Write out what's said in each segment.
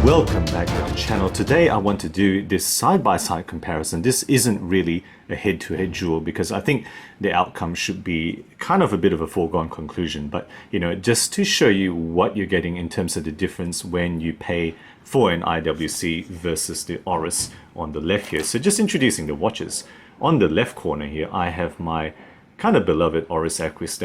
Welcome back to the channel. Today I want to do this side-by-side comparison. This isn't really a head-to-head duel because I think the outcome should be kind of a bit of a foregone conclusion, but just to show you what you're getting in terms of the difference when you pay for an IWC versus the Oris on the left here. So just introducing the watches. On the left corner here I have my kind of beloved Oris Aquis,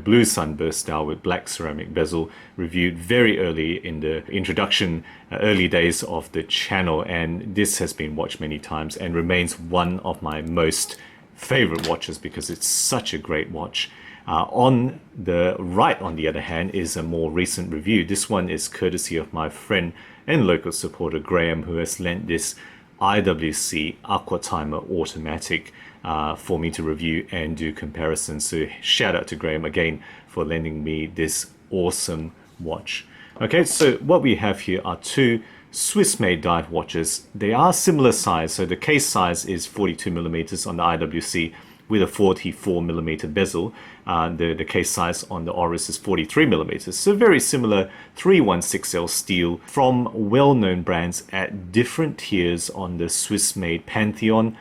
blue sunburst style with black ceramic bezel, reviewed very early in the introduction, early days of the channel, and this has been watched many times and remains one of my most favorite watches because it's such a great watch. On the right, on the other hand, is a more recent review. This one is courtesy of my friend and local supporter Graham, who has lent this IWC Aquatimer automatic for me to review and do comparisons. So shout out to Graham again for lending me this awesome watch. Okay, so what we have here are two Swiss-made dive watches. They are similar size, so the case size is 42mm on the IWC with a 44mm bezel. The case size on the Oris is 43mm, so very similar 316L steel from well-known brands at different tiers on the Swiss-made pantheon.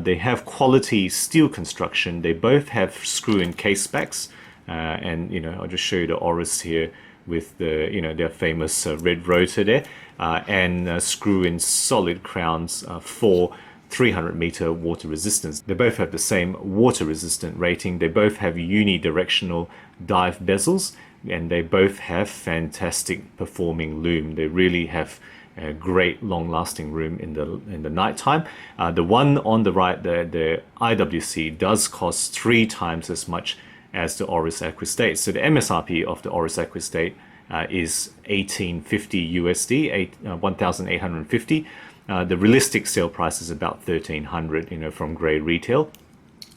They have quality steel construction. They both have screw-in case backs, and I'll just show you the Oris here with the their famous red rotor there, and screw-in solid crowns for 300-meter water resistance. They both have the same water resistant rating. They both have unidirectional dive bezels, and they both have fantastic performing lume. They really have a great long-lasting lume in the nighttime. The one on the right, the IWC, does cost 3 times as much as the Oris Aquis. So the MSRP of the Oris Aquis is $1850 USD, 1,850. The realistic sale price is about $1,300, from grey retail,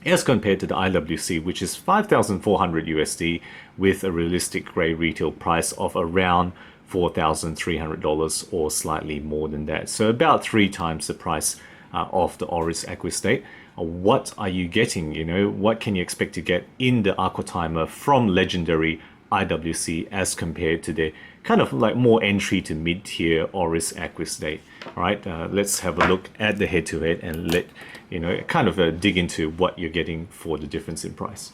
as compared to the IWC, which is $5,400 USD with a realistic grey retail price of around $4,300 or slightly more than that. So about 3 times the price of the Oris Aquis. What are you getting? What can you expect to get in the Aquatimer from legendary IWC as compared to the kind of like more entry to mid-tier Oris Aquis? All right, let's have a look at the head-to-head and let kind of dig into what you're getting for the difference in price.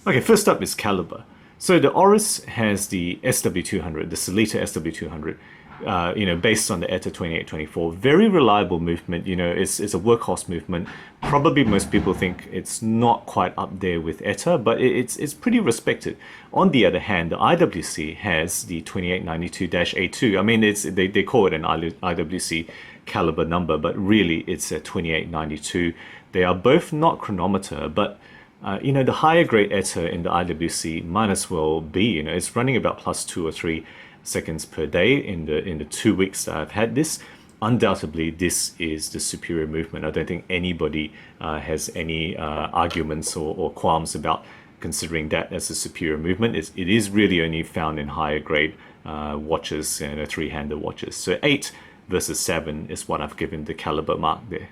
Okay, first up is Calibre. So the Oris has the SW200, the Solita SW200, based on the ETA 2824. Very reliable movement. It's a workhorse movement. Probably most people think it's not quite up there with ETA, but it's pretty respected. On the other hand, the IWC has the 2892-A2. I mean, they call it an IWC caliber number, but really it's a 2892. They are both not chronometer, but the higher grade ETA in the IWC might as well be. It's running about +2 or 3 seconds per day in the 2 weeks that I've had this. Undoubtedly, this is the superior movement. I don't think anybody has any arguments or qualms about considering that as a superior movement. It is really only found in higher grade watches, 3-hander watches. So 8 versus 7 is what I've given the Calibre mark there.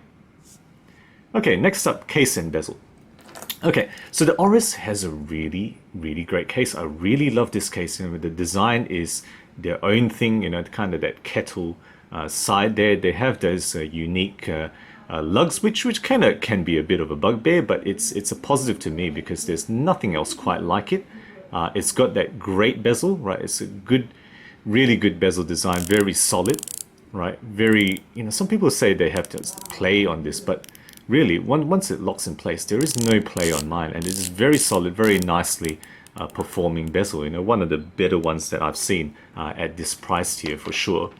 Okay, next up, case and bezel. Okay, so the Oris has a really, really great case. I really love this case. The design is their own thing, kind of that kettle side there. They have those unique lugs, which kind of can be a bit of a bugbear, but it's a positive to me because there's nothing else quite like it. It's got that great bezel, right? It's a really good bezel design, very solid, right? Very, some people say they have to play on this, but really, once it locks in place, there is no play on mine, and it is very solid, very nicely performing bezel. One of the better ones that I've seen at this price tier for sure.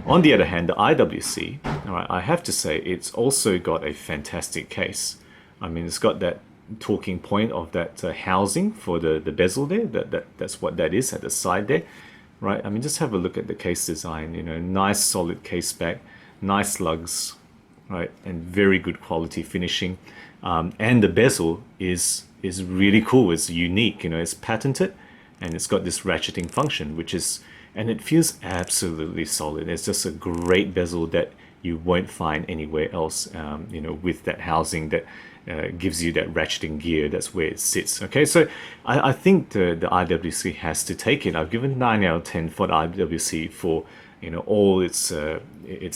On the other hand, the IWC, all right, I have to say it's also got a fantastic case. I mean, it's got that talking point of that housing for the bezel there. That's what that is at the side there, right? I mean, just have a look at the case design. Nice solid case back, nice lugs, right, and very good quality finishing, and the bezel is really cool. It's unique, it's patented, and it's got this ratcheting function, and it feels absolutely solid. It's just a great bezel that you won't find anywhere else, with that housing that gives you that ratcheting gear. That's where it sits. Okay, so I think the IWC has to take it. I've given 9 out of 10 for the IWC for all its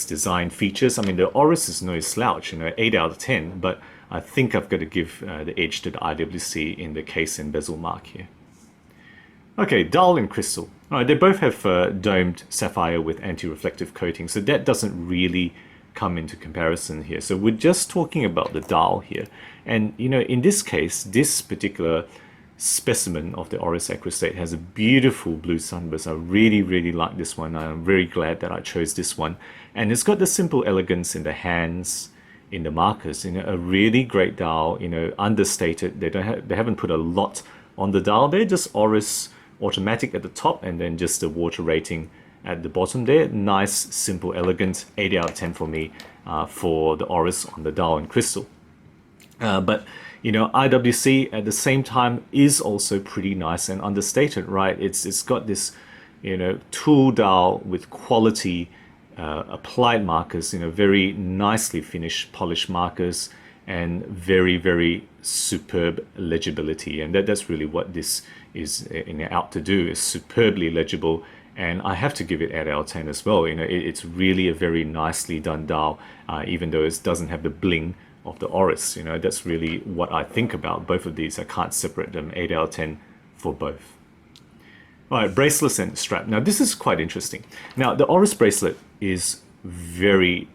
design features. I mean, the Oris is no slouch, 8 out of 10, but I think I've got to give the edge to the IWC in the case and bezel mark here. Okay, dial and crystal. All right, they both have domed sapphire with anti-reflective coating, so that doesn't really come into comparison here. So we're just talking about the dial here. And, in this case, this particular specimen of the Oris Aquis has a beautiful blue sunburst. I really, really like this one. I'm very glad that I chose this one. And it's got the simple elegance in the hands, in the markers, a really great dial, understated. They haven't put a lot on the dial there, just Oris automatic at the top and then just the water rating at the bottom there. Nice, simple, elegant, 8 out of 10 for me for the Oris on the dial and crystal. But IWC at the same time is also pretty nice and understated, right? It's got this, tool dial with quality applied markers, very nicely finished, polished markers, and very, very superb legibility. And that's really what this is out to do, is superbly legible. And I have to give it 8 out of 10 as well. It's really a very nicely done dial, even though it doesn't have the bling of the Oris. That's really what I think about both of these. I can't separate them. 8 out of 10 for both. All right, bracelets and strap. Now this is quite interesting. Now the Oris bracelet is very,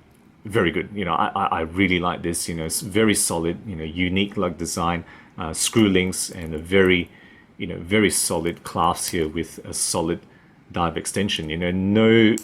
very good. I really like this. It's very solid. Unique lug design, screw links, and a very, very solid clasp here with a solid dive extension. No,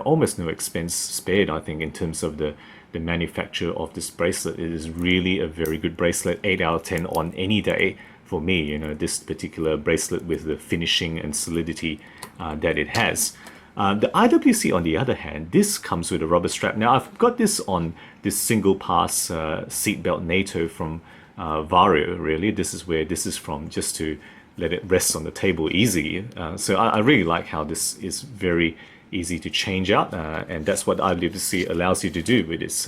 almost no expense spared, I think, in terms of the manufacture of this bracelet. It is really a very good bracelet. 8 out of 10 on any day for me. This particular bracelet with the finishing and solidity that it has. The IWC, on the other hand, this comes with a rubber strap. Now I've got this on this single pass seatbelt NATO from VARIO. Really, this is where this is from, just to let it rest on the table easy. So I really like how this is very easy to change out, and that's what IWC allows you to do with its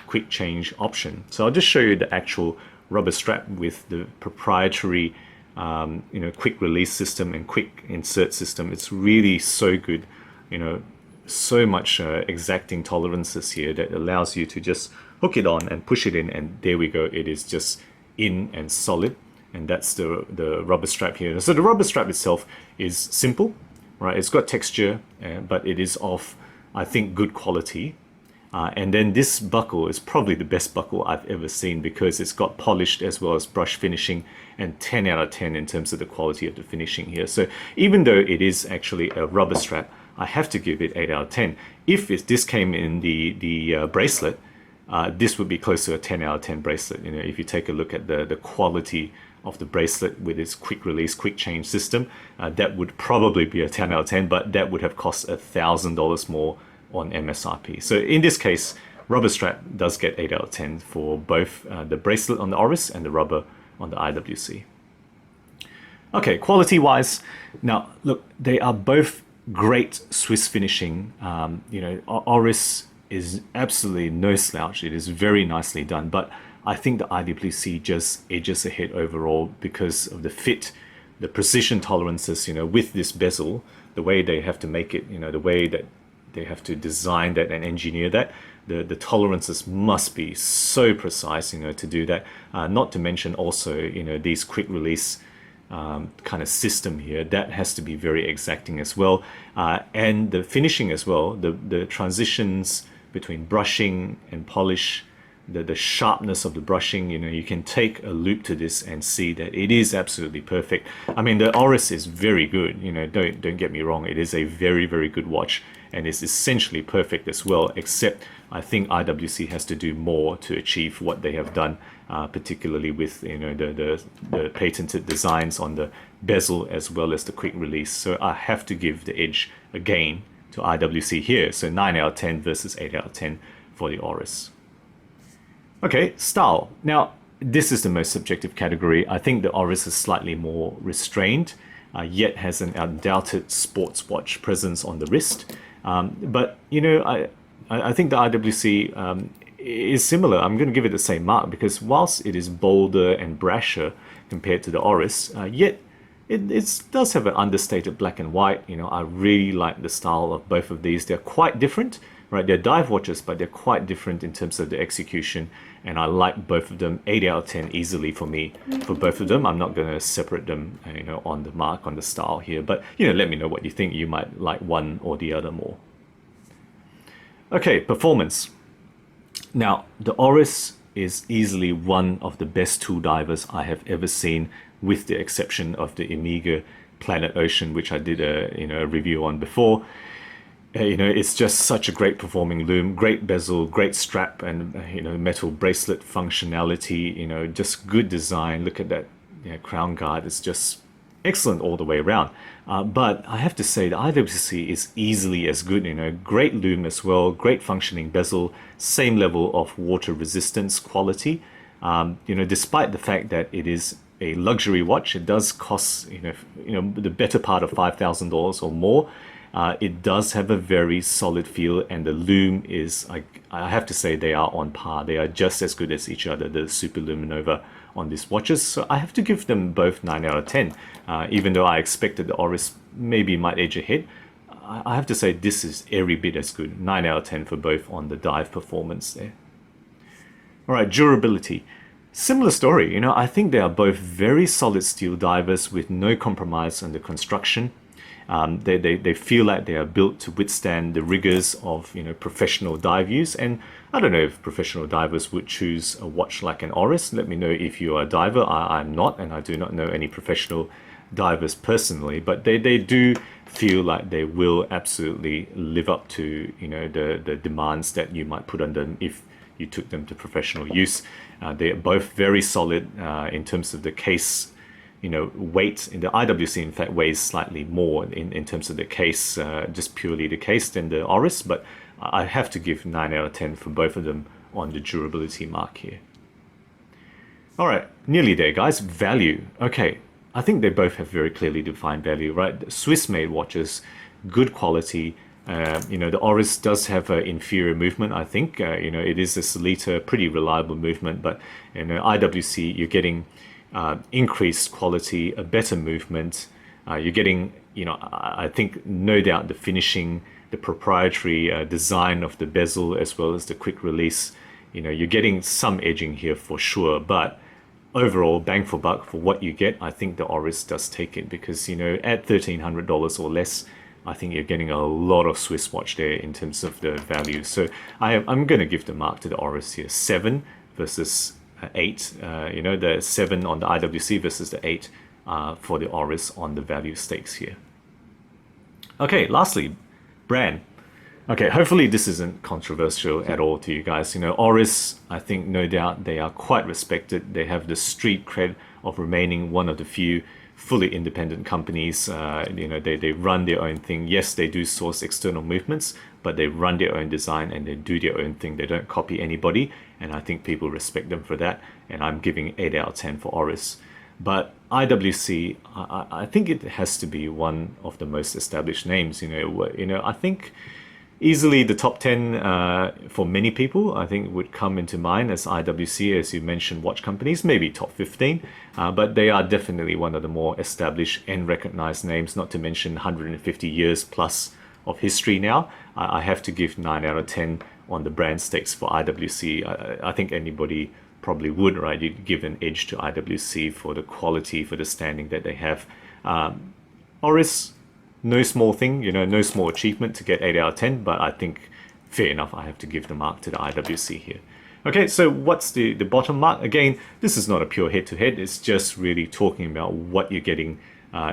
quick change option. So I'll just show you the actual rubber strap with the proprietary quick release system and quick insert system. It's really so good, so much exacting tolerances here that allows you to just hook it on and push it in, and there we go. It is just in and solid. And that's the rubber strap here. So the rubber strap itself is simple, right? It's got texture, but it is of, I think, good quality. And then this buckle is probably the best buckle I've ever seen, because it's got polished as well as brush finishing, and 10 out of 10 in terms of the quality of the finishing here. So even though it is actually a rubber strap, I have to give it 8 out of 10. If this came in the bracelet, this would be close to a 10 out of 10 bracelet. If you take a look at the quality of the bracelet with its quick release, quick change system, that would probably be a 10 out of 10, but that would have cost $1,000 more on MSRP. So in this case, rubber strap does get 8 out of 10 for both the bracelet on the Oris and the rubber on the IWC. Okay, quality wise, now look, they are both great Swiss finishing. Oris is absolutely no slouch. It is very nicely done, but I think the IWC just edges ahead overall because of the fit, the precision tolerances, with this bezel, the way they have to make it, the way that they have to design that and engineer that, the tolerances must be so precise, to do that. Not to mention also, these quick release kind of system here, that has to be very exacting as well. And the finishing as well, the transitions between brushing and polish, the sharpness of the brushing, you can take a loop to this and see that it is absolutely perfect. I mean, the Oris is very good, don't get me wrong, it is a very, very good watch, and it's essentially perfect as well, except I think IWC has to do more to achieve what they have done, particularly with the patented designs on the bezel as well as the quick release. So I have to give the edge again to IWC here. So 9 out of 10 versus 8 out of 10 for the Oris. Okay, style. Now, this is the most subjective category. I think the Oris is slightly more restrained, yet has an undoubted sports watch presence on the wrist. But, I think the IWC is similar. I'm going to give it the same mark, because whilst it is bolder and brasher compared to the Oris, yet it does have an understated black and white. You know, I really like the style of both of these. They're quite different, right? They're dive watches, but they're quite different in terms of the execution. And I like both of them. 8 out of 10 easily for me for both of them. I'm not going to separate them, you know, on the mark, on the style here. But, you know, let me know what you think. You might like one or the other more. Okay, performance. Now, the Oris is easily one of the best tool divers I have ever seen, with the exception of the Omega Planet Ocean, which I did a review on before. You know, it's just such a great performing loom, great bezel, great strap, and you know, metal bracelet functionality. You know, just good design. Look at that, you know, crown guard. It's just excellent all the way around. But I have to say the IWC is easily as good. You know, great loom as well, great functioning bezel, same level of water resistance quality. You know, despite the fact that it is a luxury watch, it does cost you know the better part of $5,000 or more. It does have a very solid feel, and the loom is, I have to say, they are on par. They are just as good as each other, the Super Luminova on these watches. So I have to give them both 9 out of 10. Even though I expected the Oris maybe might edge ahead, I have to say this is every bit as good. 9 out of 10 for both on the dive performance there. All right, durability. Similar story. You know, I think they are both very solid steel divers with no compromise on the construction. They feel like they are built to withstand the rigors of, you know, professional dive use. And I don't know if professional divers would choose a watch like an Oris. Let me know if you are a diver. I'm not, and I do not know any professional divers personally, but they do feel like they will absolutely live up to, you know, the demands that you might put on them if you took them to professional use. They are both very solid in terms of the case. You know, weight in the IWC, in fact, weighs slightly more in terms of the case, just purely the case, than the Oris. But I have to give 9 out of 10 for both of them on the durability mark here. All right, nearly there, guys. Value. Okay, I think they both have very clearly defined value, right? Swiss-made watches, good quality. You know, the Oris does have an inferior movement, I think. You know, it is a Solita, pretty reliable movement, but in IWC, you're getting increased quality, a better movement. You're getting, you know, I think no doubt the finishing, the proprietary design of the bezel, as well as the quick release. You know, you're getting some edging here for sure, but overall, bang for buck for what you get, I think the Oris does take it, because, you know, at $1,300 or less, I think you're getting a lot of Swiss watch there in terms of the value. So I'm going to give the mark to the Oris here. 7 versus 8. You know, the 7 on the IWC versus the 8 for the Oris on the value stakes here. Okay, lastly, brand. Okay, hopefully this isn't controversial at all to you guys. You know, Oris, I think no doubt they are quite respected. They have the street cred of remaining one of the few fully independent companies. You know, they run their own thing. Yes, they do source external movements, but they run their own design and they do their own thing. They don't copy anybody, and I think people respect them for that. And I'm giving 8 out of 10 for Oris. But IWC, I think it has to be one of the most established names. You know, I think easily the top 10 for many people, I think, would come into mind as IWC, as you mentioned, watch companies, maybe top 15. But they are definitely one of the more established and recognized names, not to mention 150 years plus of history now. I have to give 9 out of 10 on the brand stakes for IWC. I think anybody probably would, right? You'd give an edge to IWC for the quality, for the standing that they have. Oris, no small thing, you know, no small achievement to get 8 out of 10, but I think fair enough, I have to give the mark to the IWC here. Okay, so what's the bottom mark? Again, this is not a pure head-to-head, it's just really talking about what you're getting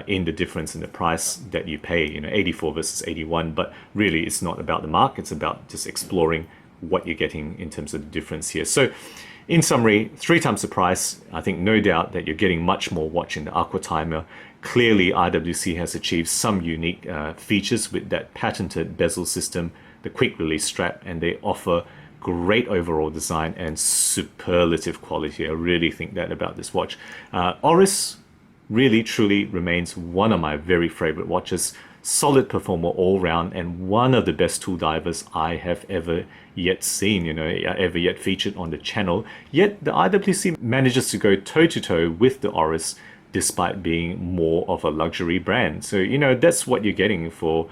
in the difference in the price that you pay, you know, 84 versus 81, but really it's not about the mark, it's about just exploring what you're getting in terms of the difference here. So in summary, 3 times the price. I think no doubt that you're getting much more watch in the Aquatimer. Clearly, IWC has achieved some unique features with that patented bezel system, the quick release strap, and they offer great overall design and superlative quality. I really think that about this watch. Oris really, truly remains one of my very favorite watches. Solid performer all round, and one of the best tool divers I have ever yet seen, you know, ever yet featured on the channel. Yet the IWC manages to go toe to toe with the Oris despite being more of a luxury brand. So, you know, that's what you're getting for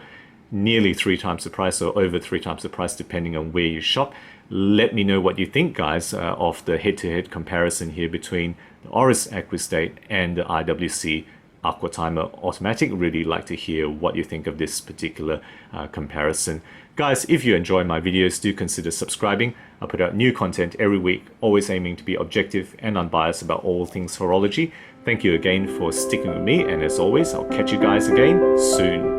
nearly 3 times the price or over 3 times the price, depending on where you shop. Let me know what you think, guys, of the head-to-head comparison here between the Oris Aquis and the IWC Aquatimer Automatic. Really like to hear what you think of this particular comparison. Guys, if you enjoy my videos, do consider subscribing. I put out new content every week, always aiming to be objective and unbiased about all things horology. Thank you again for sticking with me, and as always, I'll catch you guys again soon.